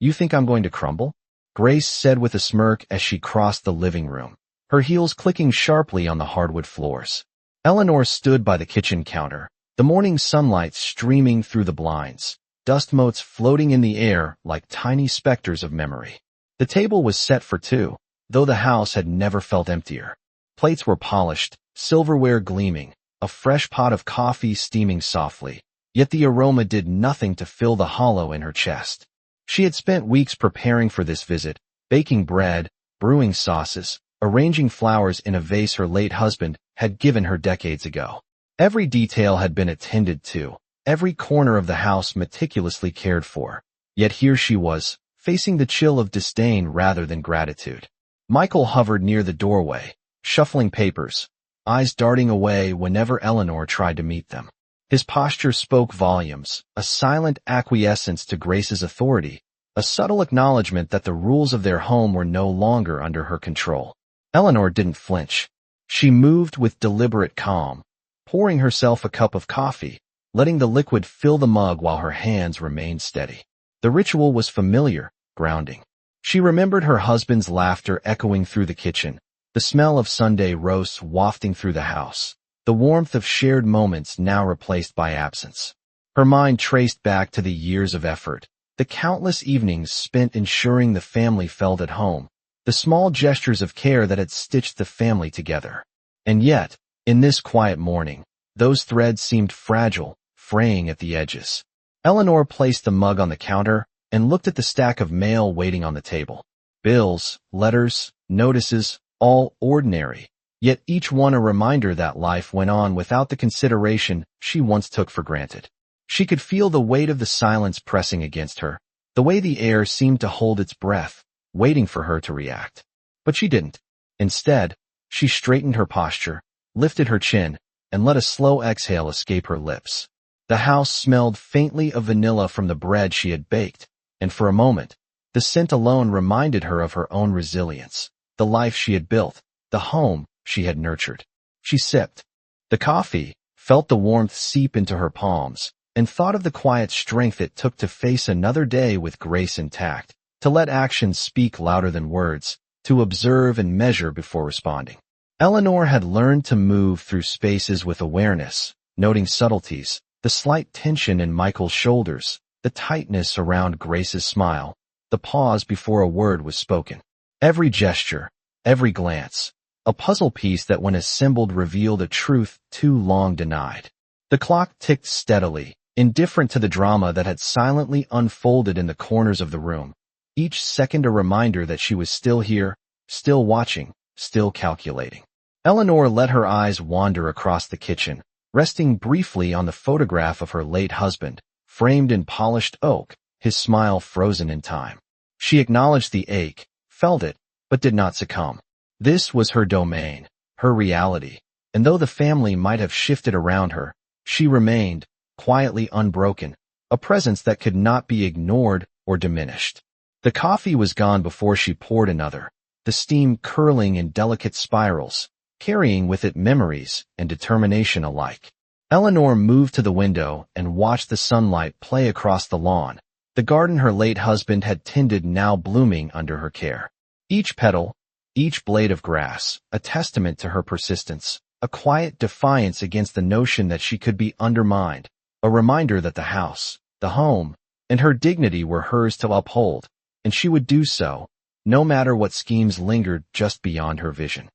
You think I'm going to crumble? Grace said with a smirk as she crossed the living room, her heels clicking sharply on the hardwood floors. Eleanor stood by the kitchen counter, the morning sunlight streaming through the blinds, dust motes floating in the air like tiny specters of memory. The table was set for two, though the house had never felt emptier. Plates were polished, silverware gleaming, a fresh pot of coffee steaming softly, yet the aroma did nothing to fill the hollow in her chest. She had spent weeks preparing for this visit, baking bread, brewing sauces, arranging flowers in a vase her late husband had given her decades ago. Every detail had been attended to, every corner of the house meticulously cared for. Yet here she was, facing the chill of disdain rather than gratitude. Michael hovered near the doorway, shuffling papers, eyes darting away whenever Eleanor tried to meet them. His posture spoke volumes, a silent acquiescence to Grace's authority, a subtle acknowledgement that the rules of their home were no longer under her control. Eleanor didn't flinch. She moved with deliberate calm, pouring herself a cup of coffee, letting the liquid fill the mug while her hands remained steady. The ritual was familiar, grounding. She remembered her husband's laughter echoing through the kitchen, the smell of Sunday roasts wafting through the house, the warmth of shared moments now replaced by absence. Her mind traced back to the years of effort, the countless evenings spent ensuring the family felt at home, the small gestures of care that had stitched the family together. And yet, in this quiet morning, those threads seemed fragile, fraying at the edges. Eleanor placed the mug on the counter and looked at the stack of mail waiting on the table. Bills, letters, notices, all ordinary, yet each one a reminder that life went on without the consideration she once took for granted. She could feel the weight of the silence pressing against her, the way the air seemed to hold its breath, waiting for her to react. But she didn't. Instead, she straightened her posture, lifted her chin, and let a slow exhale escape her lips. The house smelled faintly of vanilla from the bread she had baked, and for a moment, the scent alone reminded her of her own resilience, the life she had built, the home she had nurtured. She sipped the coffee, felt the warmth seep into her palms, and thought of the quiet strength it took to face another day with grace and tact, to let actions speak louder than words, to observe and measure before responding. Eleanor had learned to move through spaces with awareness, noting subtleties, the slight tension in Michael's shoulders, the tightness around Grace's smile, the pause before a word was spoken. Every gesture, every glance, a puzzle piece that when assembled revealed a truth too long denied. The clock ticked steadily, indifferent to the drama that had silently unfolded in the corners of the room, each second a reminder that she was still here, still watching, still calculating. Eleanor let her eyes wander across the kitchen, resting briefly on the photograph of her late husband, framed in polished oak, his smile frozen in time. She acknowledged the ache, felt it, but did not succumb. This was her domain, her reality, and though the family might have shifted around her, she remained, quietly unbroken, a presence that could not be ignored or diminished. The coffee was gone before she poured another, the steam curling in delicate spirals, carrying with it memories and determination alike. Eleanor moved to the window and watched the sunlight play across the lawn, the garden her late husband had tended now blooming under her care. Each petal, each blade of grass, a testament to her persistence, a quiet defiance against the notion that she could be undermined, a reminder that the house, the home, and her dignity were hers to uphold, and she would do so, no matter what schemes lingered just beyond her vision.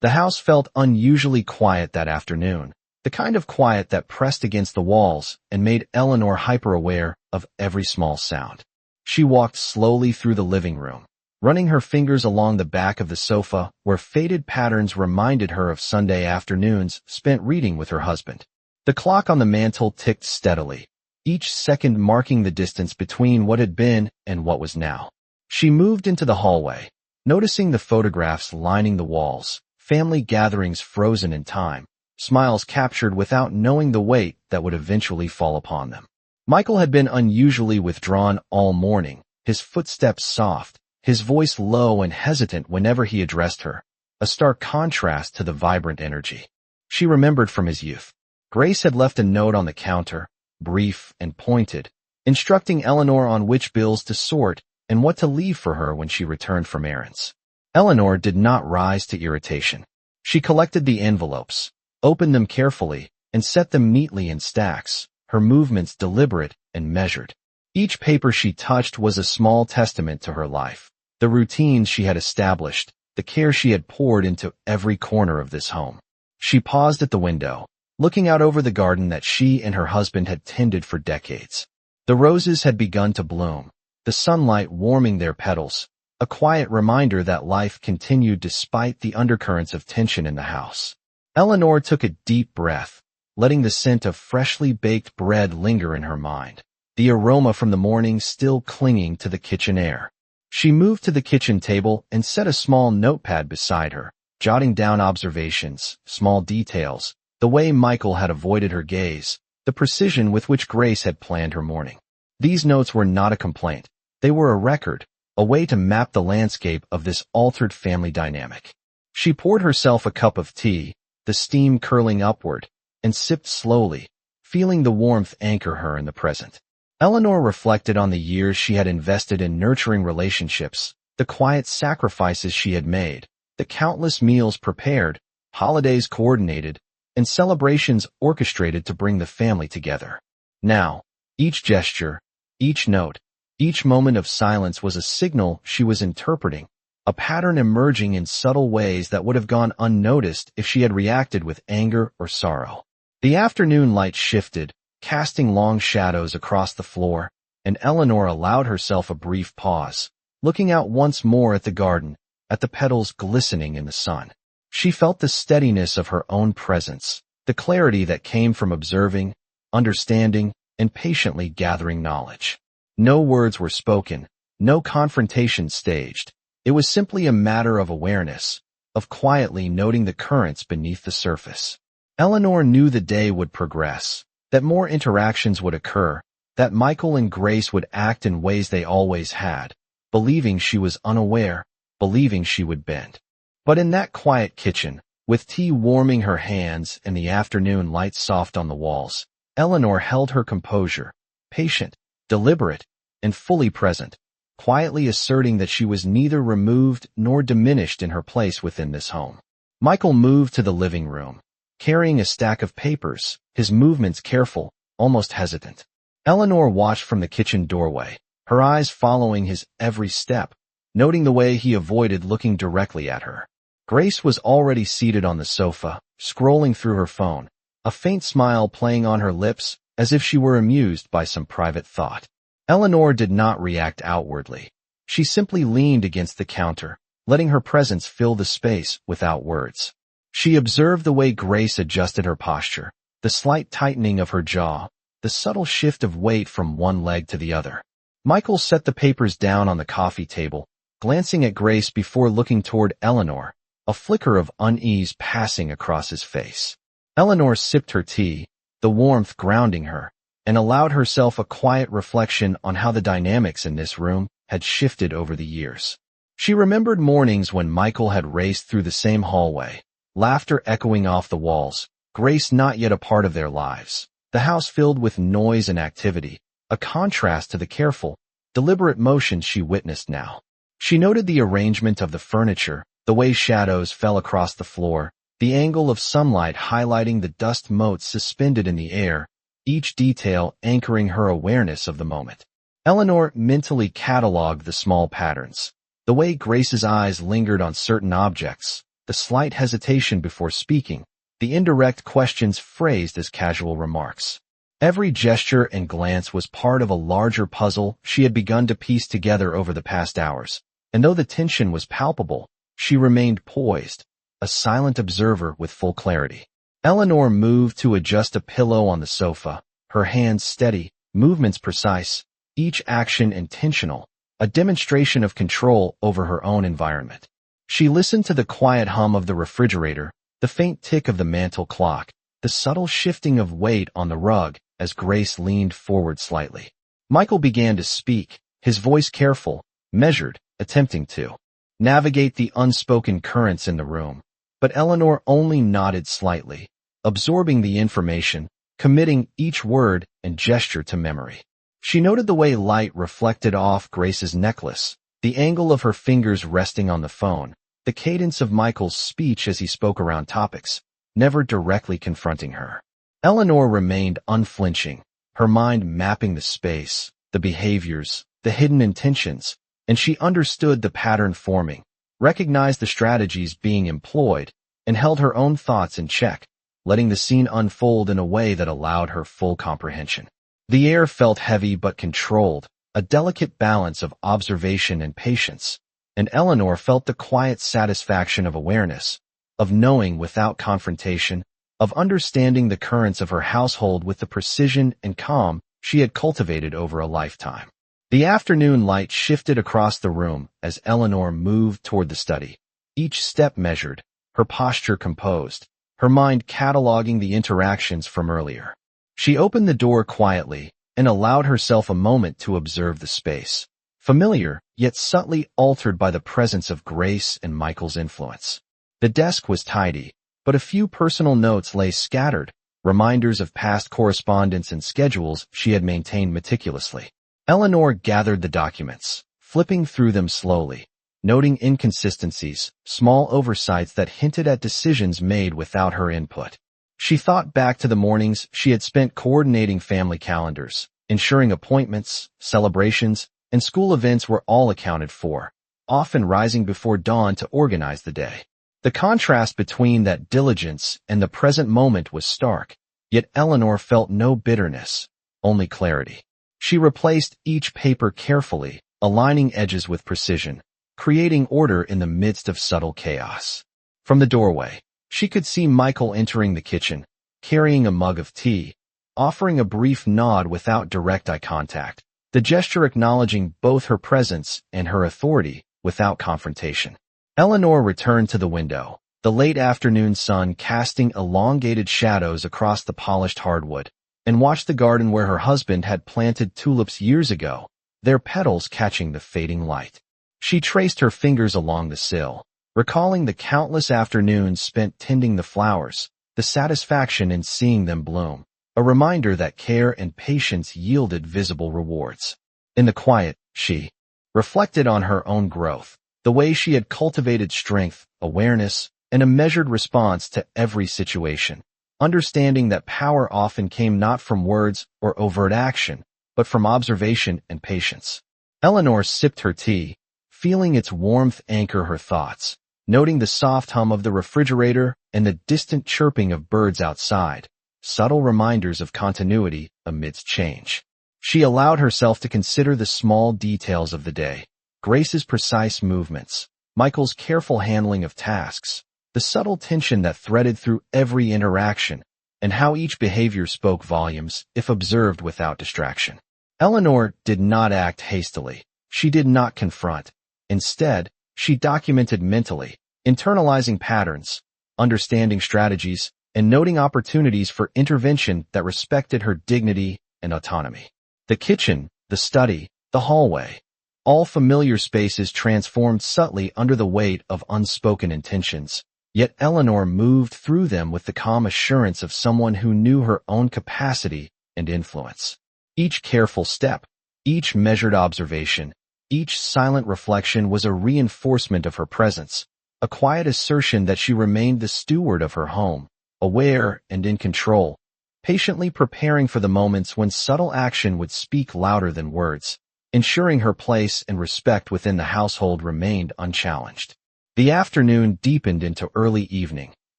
The house felt unusually quiet that afternoon, the kind of quiet that pressed against the walls and made Eleanor hyper-aware of every small sound. She walked slowly through the living room, running her fingers along the back of the sofa where faded patterns reminded her of Sunday afternoons spent reading with her husband. The clock on the mantel ticked steadily, each second marking the distance between what had been and what was now. She moved into the hallway, noticing the photographs lining the walls, family gatherings frozen in time, smiles captured without knowing the weight that would eventually fall upon them. Michael had been unusually withdrawn all morning, his footsteps soft, his voice low and hesitant whenever he addressed her, a stark contrast to the vibrant energy she remembered from his youth. Grace had left a note on the counter, brief and pointed, instructing Eleanor on which bills to sort and what to leave for her when she returned from errands. Eleanor did not rise to irritation. She collected the envelopes, opened them carefully, and set them neatly in stacks, her movements deliberate and measured. Each paper she touched was a small testament to her life, the routines she had established, the care she had poured into every corner of this home. She paused at the window, looking out over the garden that she and her husband had tended for decades. The roses had begun to bloom, the sunlight warming their petals, a quiet reminder that life continued despite the undercurrents of tension in the house. Eleanor took a deep breath, letting the scent of freshly baked bread linger in her mind, the aroma from the morning still clinging to the kitchen air. She moved to the kitchen table and set a small notepad beside her, jotting down observations, small details, the way Michael had avoided her gaze, the precision with which Grace had planned her morning. These notes were not a complaint. They were a record, a way to map the landscape of this altered family dynamic. She poured herself a cup of tea, the steam curling upward, and sipped slowly, feeling the warmth anchor her in the present. Eleanor reflected on the years she had invested in nurturing relationships, the quiet sacrifices she had made, the countless meals prepared, holidays coordinated, and celebrations orchestrated to bring the family together. Now, each gesture, each note, each moment of silence was a signal she was interpreting, a pattern emerging in subtle ways that would have gone unnoticed if she had reacted with anger or sorrow. The afternoon light shifted, casting long shadows across the floor, and Eleanor allowed herself a brief pause, looking out once more at the garden, at the petals glistening in the sun. She felt the steadiness of her own presence, the clarity that came from observing, understanding, and patiently gathering knowledge. No words were spoken, no confrontation staged. It was simply a matter of awareness, of quietly noting the currents beneath the surface. Eleanor knew the day would progress, that more interactions would occur, that Michael and Grace would act in ways they always had, believing she was unaware, believing she would bend. But in that quiet kitchen, with tea warming her hands and the afternoon light soft on the walls, Eleanor held her composure, patient, deliberate, and fully present, quietly asserting that she was neither removed nor diminished in her place within this home. Michael moved to the living room, carrying a stack of papers, his movements careful, almost hesitant. Eleanor watched from the kitchen doorway, her eyes following his every step, noting the way he avoided looking directly at her. Grace was already seated on the sofa, scrolling through her phone, a faint smile playing on her lips as if she were amused by some private thought. Eleanor did not react outwardly. She simply leaned against the counter, letting her presence fill the space without words. She observed the way Grace adjusted her posture, the slight tightening of her jaw, the subtle shift of weight from one leg to the other. Michael set the papers down on the coffee table, glancing at Grace before looking toward Eleanor, a flicker of unease passing across his face. Eleanor sipped her tea, the warmth grounding her, and allowed herself a quiet reflection on how the dynamics in this room had shifted over the years. She remembered mornings when Michael had raced through the same hallway, laughter echoing off the walls, Grace not yet a part of their lives, the house filled with noise and activity, a contrast to the careful, deliberate motions she witnessed now. She noted the arrangement of the furniture, the way shadows fell across the floor, the angle of sunlight highlighting the dust motes suspended in the air, each detail anchoring her awareness of the moment. Eleanor mentally cataloged the small patterns, the way Grace's eyes lingered on certain objects, the slight hesitation before speaking, the indirect questions phrased as casual remarks. Every gesture and glance was part of a larger puzzle she had begun to piece together over the past hours, and though the tension was palpable, she remained poised, a silent observer with full clarity. Eleanor moved to adjust a pillow on the sofa, her hands steady, movements precise, each action intentional, a demonstration of control over her own environment. She listened to the quiet hum of the refrigerator, the faint tick of the mantel clock, the subtle shifting of weight on the rug as Grace leaned forward slightly. Michael began to speak, his voice careful, measured, attempting to navigate the unspoken currents in the room, but Eleanor only nodded slightly, absorbing the information, committing each word and gesture to memory. She noted the way light reflected off Grace's necklace, the angle of her fingers resting on the phone, the cadence of Michael's speech as he spoke around topics, never directly confronting her. Eleanor remained unflinching, her mind mapping the space, the behaviors, the hidden intentions, and she understood the pattern forming, recognized the strategies being employed, and held her own thoughts in check, letting the scene unfold in a way that allowed her full comprehension. The air felt heavy but controlled, a delicate balance of observation and patience, and Eleanor felt the quiet satisfaction of awareness, of knowing without confrontation, of understanding the currents of her household with the precision and calm she had cultivated over a lifetime. The afternoon light shifted across the room as Eleanor moved toward the study, each step measured, her posture composed, her mind cataloging the interactions from earlier. She opened the door quietly and allowed herself a moment to observe the space, familiar yet subtly altered by the presence of Grace and Michael's influence. The desk was tidy, but a few personal notes lay scattered, reminders of past correspondence and schedules she had maintained meticulously. Eleanor gathered the documents, flipping through them slowly, noting inconsistencies, small oversights that hinted at decisions made without her input. She thought back to the mornings she had spent coordinating family calendars, ensuring appointments, celebrations, and school events were all accounted for, often rising before dawn to organize the day. The contrast between that diligence and the present moment was stark, yet Eleanor felt no bitterness, only clarity. She replaced each paper carefully, aligning edges with precision, creating order in the midst of subtle chaos. From the doorway, she could see Michael entering the kitchen, carrying a mug of tea, offering a brief nod without direct eye contact, the gesture acknowledging both her presence and her authority without confrontation. Eleanor returned to the window, the late afternoon sun casting elongated shadows across the polished hardwood, and watched the garden where her husband had planted tulips years ago, their petals catching the fading light. She traced her fingers along the sill, recalling the countless afternoons spent tending the flowers, the satisfaction in seeing them bloom, a reminder that care and patience yielded visible rewards. In the quiet, she reflected on her own growth, the way she had cultivated strength, awareness, and a measured response to every situation, understanding that power often came not from words or overt action, but from observation and patience. Eleanor sipped her tea, feeling its warmth anchor her thoughts, noting the soft hum of the refrigerator and the distant chirping of birds outside, subtle reminders of continuity amidst change. She allowed herself to consider the small details of the day, Grace's precise movements, Michael's careful handling of tasks, the subtle tension that threaded through every interaction, and how each behavior spoke volumes if observed without distraction. Eleanor did not act hastily. She did not confront. Instead, she documented mentally, internalizing patterns, understanding strategies, and noting opportunities for intervention that respected her dignity and autonomy. The kitchen, the study, the hallway, all familiar spaces transformed subtly under the weight of unspoken intentions. Yet Eleanor moved through them with the calm assurance of someone who knew her own capacity and influence. Each careful step, each measured observation, each silent reflection was a reinforcement of her presence, a quiet assertion that she remained the steward of her home, aware and in control, patiently preparing for the moments when subtle action would speak louder than words, ensuring her place and respect within the household remained unchallenged. The afternoon deepened into early evening,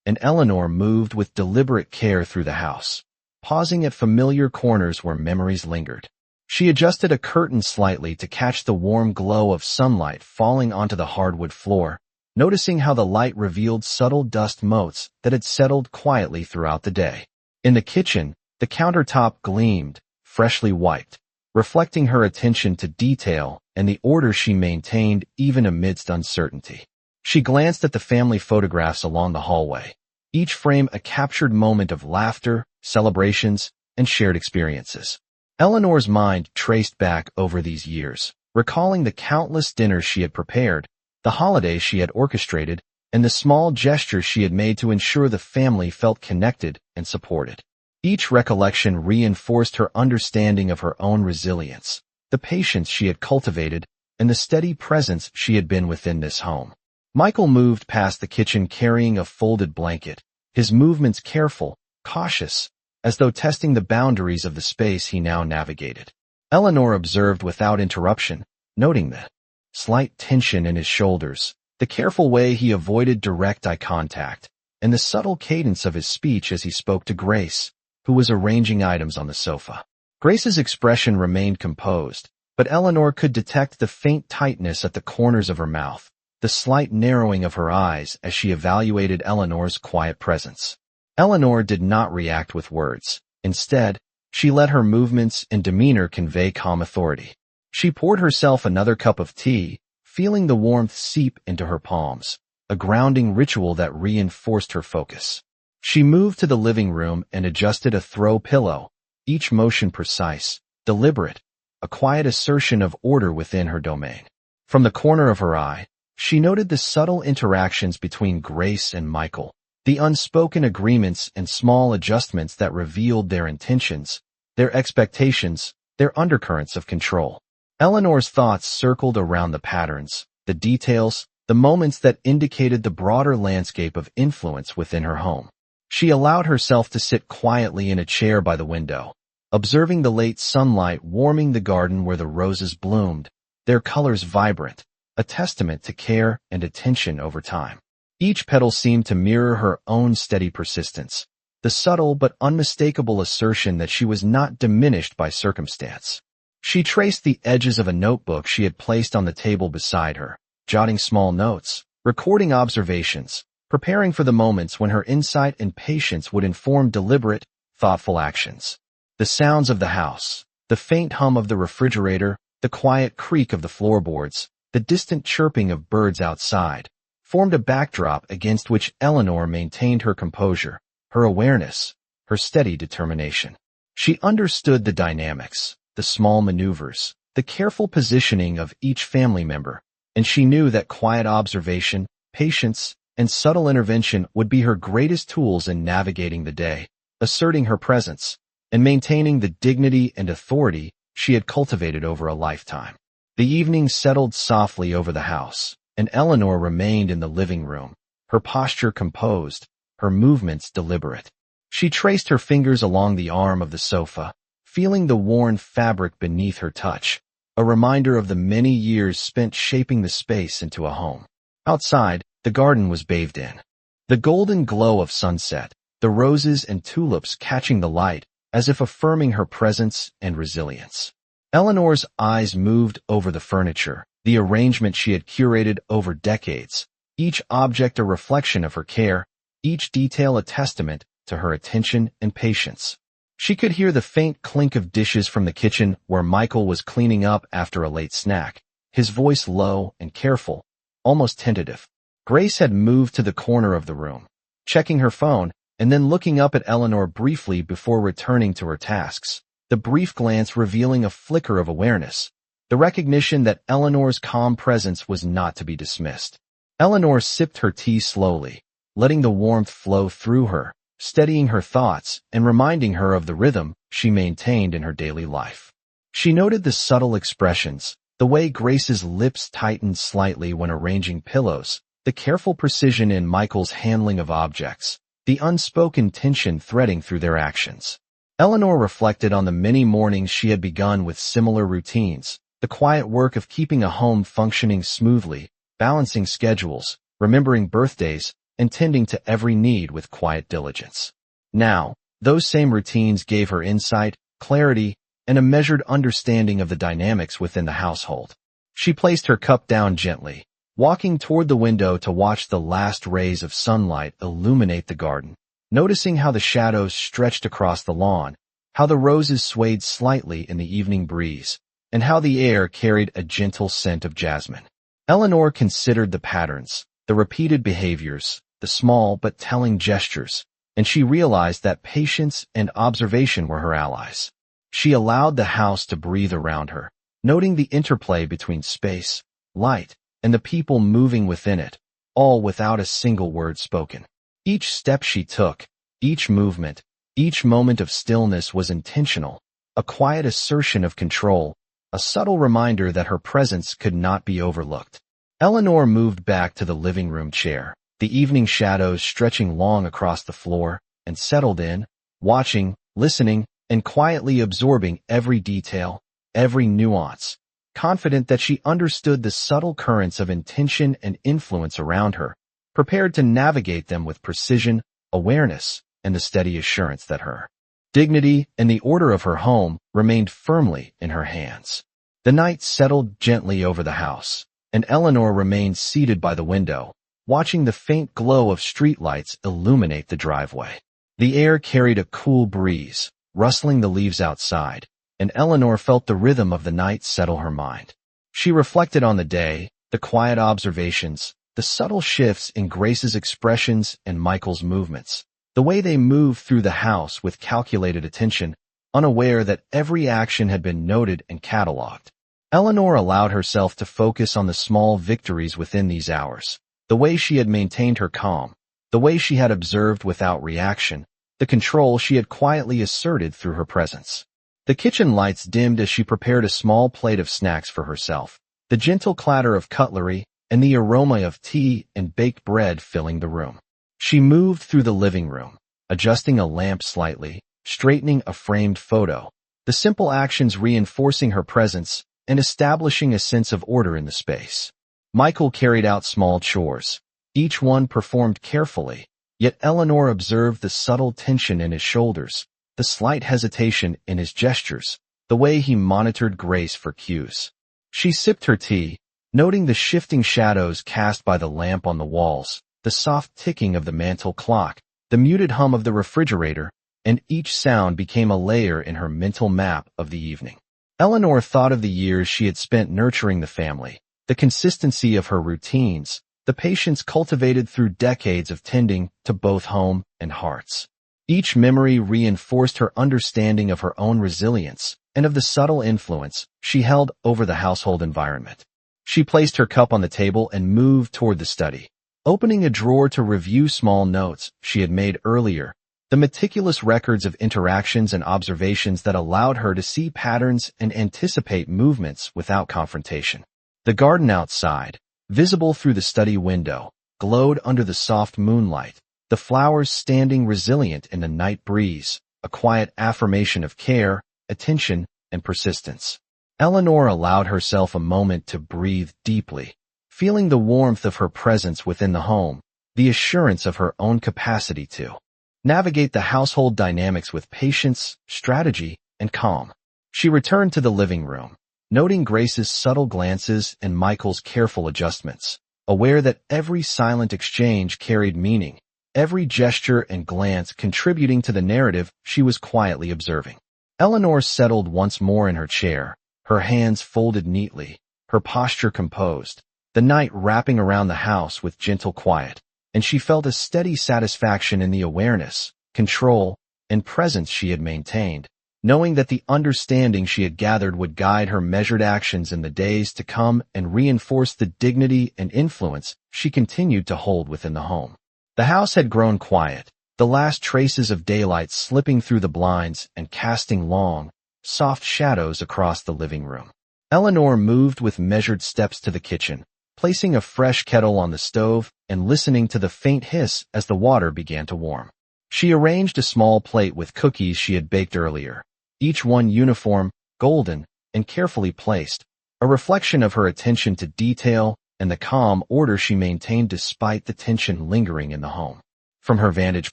and Eleanor moved with deliberate care through the house, pausing at familiar corners where memories lingered. She adjusted a curtain slightly to catch the warm glow of sunlight falling onto the hardwood floor, noticing how the light revealed subtle dust motes that had settled quietly throughout the day. In the kitchen, the countertop gleamed, freshly wiped, reflecting her attention to detail and the order she maintained even amidst uncertainty. She glanced at the family photographs along the hallway, each frame a captured moment of laughter, celebrations, and shared experiences. Eleanor's mind traced back over these years, recalling the countless dinners she had prepared, the holidays she had orchestrated, and the small gestures she had made to ensure the family felt connected and supported. Each recollection reinforced her understanding of her own resilience, the patience she had cultivated, and the steady presence she had been within this home. Michael moved past the kitchen carrying a folded blanket, his movements careful, cautious, as though testing the boundaries of the space he now navigated. Eleanor observed without interruption, noting the slight tension in his shoulders, the careful way he avoided direct eye contact, and the subtle cadence of his speech as he spoke to Grace, who was arranging items on the sofa. Grace's expression remained composed, but Eleanor could detect the faint tightness at the corners of her mouth, the slight narrowing of her eyes as she evaluated Eleanor's quiet presence. Eleanor did not react with words. Instead, she let her movements and demeanor convey calm authority. She poured herself another cup of tea, feeling the warmth seep into her palms, a grounding ritual that reinforced her focus. She moved to the living room and adjusted a throw pillow, each motion precise, deliberate, a quiet assertion of order within her domain. From the corner of her eye, she noted the subtle interactions between Grace and Michael, the unspoken agreements and small adjustments that revealed their intentions, their expectations, their undercurrents of control. Eleanor's thoughts circled around the patterns, the details, the moments that indicated the broader landscape of influence within her home. She allowed herself to sit quietly in a chair by the window, observing the late sunlight warming the garden where the roses bloomed, their colors vibrant, a testament to care and attention over time. Each petal seemed to mirror her own steady persistence, the subtle but unmistakable assertion that she was not diminished by circumstance. She traced the edges of a notebook she had placed on the table beside her, jotting small notes, recording observations, preparing for the moments when her insight and patience would inform deliberate, thoughtful actions. The sounds of the house, the faint hum of the refrigerator, the quiet creak of the floorboards, the distant chirping of birds outside, formed a backdrop against which Eleanor maintained her composure, her awareness, her steady determination. She understood the dynamics, the small maneuvers, the careful positioning of each family member, and she knew that quiet observation, patience, and subtle intervention would be her greatest tools in navigating the day, asserting her presence, and maintaining the dignity and authority she had cultivated over a lifetime. The evening settled softly over the house, and Eleanor remained in the living room, her posture composed, her movements deliberate. She traced her fingers along the arm of the sofa, feeling the worn fabric beneath her touch, a reminder of the many years spent shaping the space into a home. Outside, the garden was bathed in the golden glow of sunset, the roses and tulips catching the light, as if affirming her presence and resilience. Eleanor's eyes moved over the furniture, the arrangement she had curated over decades, each object a reflection of her care, each detail a testament to her attention and patience. She could hear the faint clink of dishes from the kitchen where Michael was cleaning up after a late snack, his voice low and careful, almost tentative. Grace had moved to the corner of the room, checking her phone and then looking up at Eleanor briefly before returning to her tasks, the brief glance revealing a flicker of awareness, the recognition that Eleanor's calm presence was not to be dismissed. Eleanor sipped her tea slowly, letting the warmth flow through her, steadying her thoughts and reminding her of the rhythm she maintained in her daily life. She noted the subtle expressions, the way Grace's lips tightened slightly when arranging pillows, the careful precision in Michael's handling of objects, the unspoken tension threading through their actions. Eleanor reflected on the many mornings she had begun with similar routines, the quiet work of keeping a home functioning smoothly, balancing schedules, remembering birthdays, and tending to every need with quiet diligence. Now, those same routines gave her insight, clarity, and a measured understanding of the dynamics within the household. She placed her cup down gently, walking toward the window to watch the last rays of sunlight illuminate the garden, noticing how the shadows stretched across the lawn, how the roses swayed slightly in the evening breeze, and how the air carried a gentle scent of jasmine. Eleanor considered the patterns, the repeated behaviors, the small but telling gestures, and she realized that patience and observation were her allies. She allowed the house to breathe around her, noting the interplay between space, light, and the people moving within it, all without a single word spoken. Each step she took, each movement, Each moment of stillness was intentional, a quiet assertion of control, a subtle reminder that her presence could not be overlooked. Eleanor moved back to the living room chair, the evening shadows stretching long across the floor, and settled in, watching, listening, and quietly absorbing every detail, every nuance, confident that she understood the subtle currents of intention and influence around her, prepared to navigate them with precision, awareness, and the steady assurance that her dignity and the order of her home remained firmly in her hands. The night settled gently over the house, and Eleanor remained seated by the window, watching the faint glow of streetlights illuminate the driveway. The air carried a cool breeze, rustling the leaves outside, and Eleanor felt the rhythm of the night settle her mind. She reflected on the day, the quiet observations, the subtle shifts in Grace's expressions and Michael's movements, the way they moved through the house with calculated attention, unaware that every action had been noted and catalogued. Eleanor allowed herself to focus on the small victories within these hours, the way she had maintained her calm, the way she had observed without reaction, the control she had quietly asserted through her presence. The kitchen lights dimmed as she prepared a small plate of snacks for herself, the gentle clatter of cutlery and the aroma of tea and baked bread filling the room. She moved through the living room, adjusting a lamp slightly, straightening a framed photo, the simple actions reinforcing her presence and establishing a sense of order in the space. Michael carried out small chores, each one performed carefully, yet Eleanor observed the subtle tension in his shoulders, the slight hesitation in his gestures, the way he monitored Grace for cues. She sipped her tea, noting the shifting shadows cast by the lamp on the walls, the soft ticking of the mantel clock, the muted hum of the refrigerator, and each sound became a layer in her mental map of the evening. Eleanor thought of the years she had spent nurturing the family, the consistency of her routines, the patience cultivated through decades of tending to both home and hearts. Each memory reinforced her understanding of her own resilience and of the subtle influence she held over the household environment. She placed her cup on the table and moved toward the study, opening a drawer to review small notes she had made earlier, the meticulous records of interactions and observations that allowed her to see patterns and anticipate movements without confrontation. The garden outside, visible through the study window, glowed under the soft moonlight, the flowers standing resilient in the night breeze, a quiet affirmation of care, attention, and persistence. Eleanor allowed herself a moment to breathe deeply, feeling the warmth of her presence within the home, the assurance of her own capacity to navigate the household dynamics with patience, strategy, and calm. She returned to the living room, noting Grace's subtle glances and Michael's careful adjustments, aware that every silent exchange carried meaning, every gesture and glance contributing to the narrative she was quietly observing. Eleanor settled once more in her chair, her hands folded neatly, her posture composed, the night wrapping around the house with gentle quiet, and she felt a steady satisfaction in the awareness, control, and presence she had maintained, knowing that the understanding she had gathered would guide her measured actions in the days to come and reinforce the dignity and influence she continued to hold within the home. The house had grown quiet, the last traces of daylight slipping through the blinds and casting long, soft shadows across the living room. Eleanor moved with measured steps to the kitchen, placing a fresh kettle on the stove and listening to the faint hiss as the water began to warm. She arranged a small plate with cookies she had baked earlier, each one uniform, golden, and carefully placed, a reflection of her attention to detail and the calm order she maintained despite the tension lingering in the home. From her vantage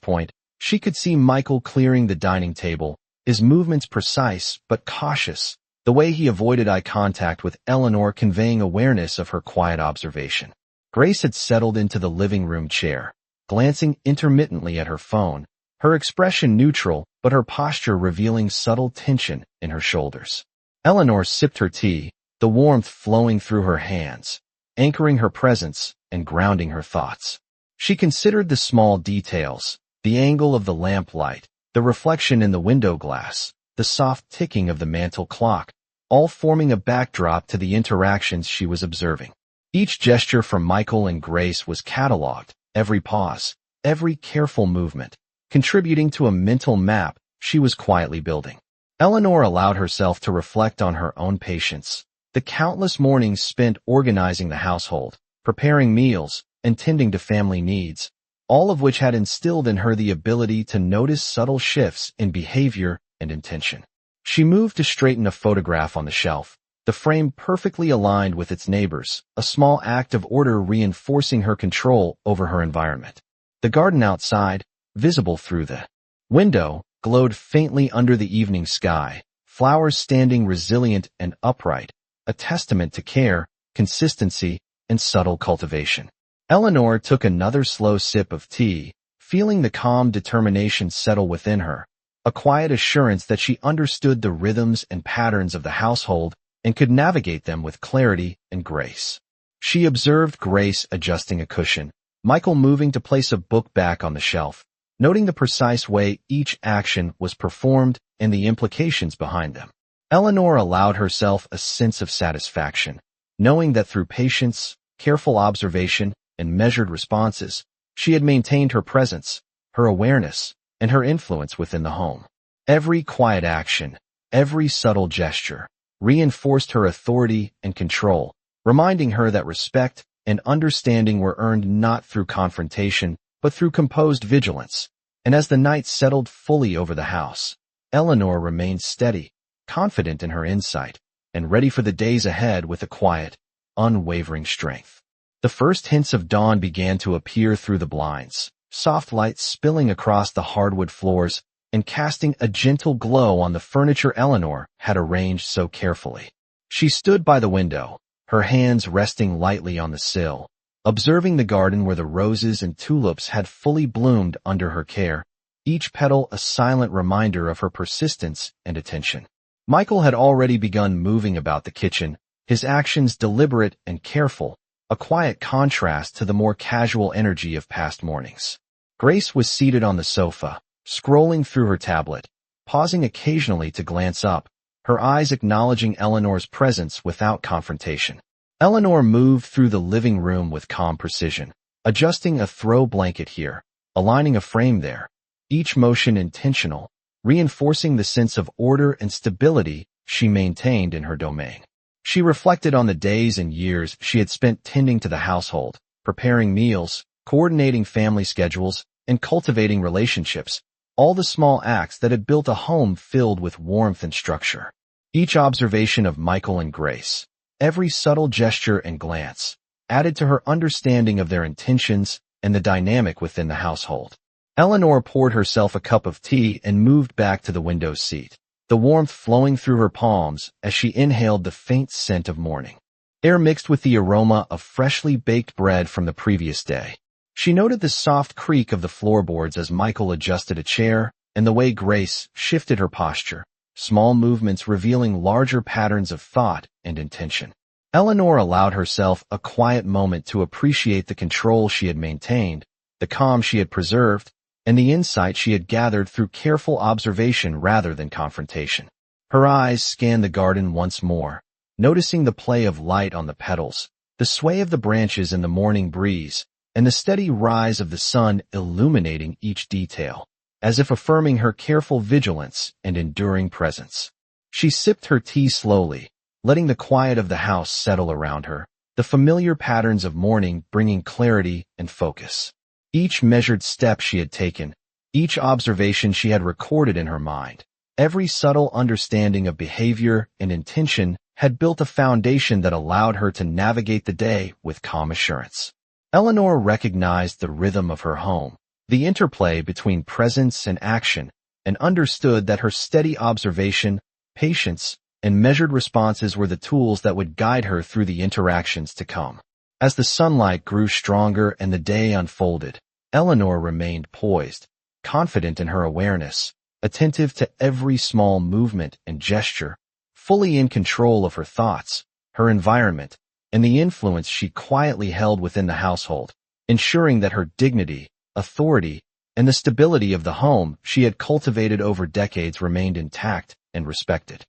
point, she could see Michael clearing the dining table, his movements precise but cautious, the way he avoided eye contact with Eleanor conveying awareness of her quiet observation. Grace had settled into the living room chair, glancing intermittently at her phone, her expression neutral but her posture revealing subtle tension in her shoulders. Eleanor sipped her tea, the warmth flowing through her hands, anchoring her presence and grounding her thoughts. She considered the small details, the angle of the lamplight, the reflection in the window glass, the soft ticking of the mantel clock, all forming a backdrop to the interactions she was observing. Each gesture from Michael and Grace was catalogued, every pause, every careful movement, contributing to a mental map she was quietly building. Eleanor allowed herself to reflect on her own patience, the countless mornings spent organizing the household, preparing meals, and tending to family needs, all of which had instilled in her the ability to notice subtle shifts in behavior and intention. She moved to straighten a photograph on the shelf, the frame perfectly aligned with its neighbors, a small act of order reinforcing her control over her environment. The garden outside, visible through the window, glowed faintly under the evening sky, flowers standing resilient and upright, a testament to care, consistency, and subtle cultivation. Eleanor took another slow sip of tea, feeling the calm determination settle within her, a quiet assurance that she understood the rhythms and patterns of the household and could navigate them with clarity and grace. She observed Grace adjusting a cushion, Michael moving to place a book back on the shelf, noting the precise way each action was performed and the implications behind them. Eleanor allowed herself a sense of satisfaction, knowing that through patience, careful observation, and measured responses, she had maintained her presence, her awareness, and her influence within the home. Every quiet action, every subtle gesture, reinforced her authority and control, reminding her that respect and understanding were earned not through confrontation, but through composed vigilance. And as the night settled fully over the house, Eleanor remained steady, confident in her insight, and ready for the days ahead with a quiet, unwavering strength. The first hints of dawn began to appear through the blinds, soft light spilling across the hardwood floors and casting a gentle glow on the furniture Eleanor had arranged so carefully. She stood by the window, her hands resting lightly on the sill, observing the garden where the roses and tulips had fully bloomed under her care, each petal a silent reminder of her persistence and attention. Michael had already begun moving about the kitchen, his actions deliberate and careful, a quiet contrast to the more casual energy of past mornings. Grace was seated on the sofa, scrolling through her tablet, pausing occasionally to glance up, her eyes acknowledging Eleanor's presence without confrontation. Eleanor moved through the living room with calm precision, adjusting a throw blanket here, aligning a frame there, each motion intentional, reinforcing the sense of order and stability she maintained in her domain. She reflected on the days and years she had spent tending to the household, preparing meals, coordinating family schedules, and cultivating relationships, all the small acts that had built a home filled with warmth and structure. Each observation of Michael and Grace, every subtle gesture and glance, added to her understanding of their intentions and the dynamic within the household. Eleanor poured herself a cup of tea and moved back to the window seat, the warmth flowing through her palms as she inhaled the faint scent of morning. Air mixed with the aroma of freshly baked bread from the previous day. She noted the soft creak of the floorboards as Michael adjusted a chair and the way Grace shifted her posture, small movements revealing larger patterns of thought and intention. Eleanor allowed herself a quiet moment to appreciate the control she had maintained, the calm she had preserved, and the insight she had gathered through careful observation rather than confrontation. Her eyes scanned the garden once more, noticing the play of light on the petals, the sway of the branches in the morning breeze, and the steady rise of the sun illuminating each detail, as if affirming her careful vigilance and enduring presence. She sipped her tea slowly, letting the quiet of the house settle around her, the familiar patterns of morning bringing clarity and focus. Each measured step she had taken, each observation she had recorded in her mind, every subtle understanding of behavior and intention had built a foundation that allowed her to navigate the day with calm assurance. Eleanor recognized the rhythm of her home, the interplay between presence and action, and understood that her steady observation, patience, and measured responses were the tools that would guide her through the interactions to come. As the sunlight grew stronger and the day unfolded, Eleanor remained poised, confident in her awareness, attentive to every small movement and gesture, fully in control of her thoughts, her environment, and the influence she quietly held within the household, ensuring that her dignity, authority, and the stability of the home she had cultivated over decades remained intact and respected.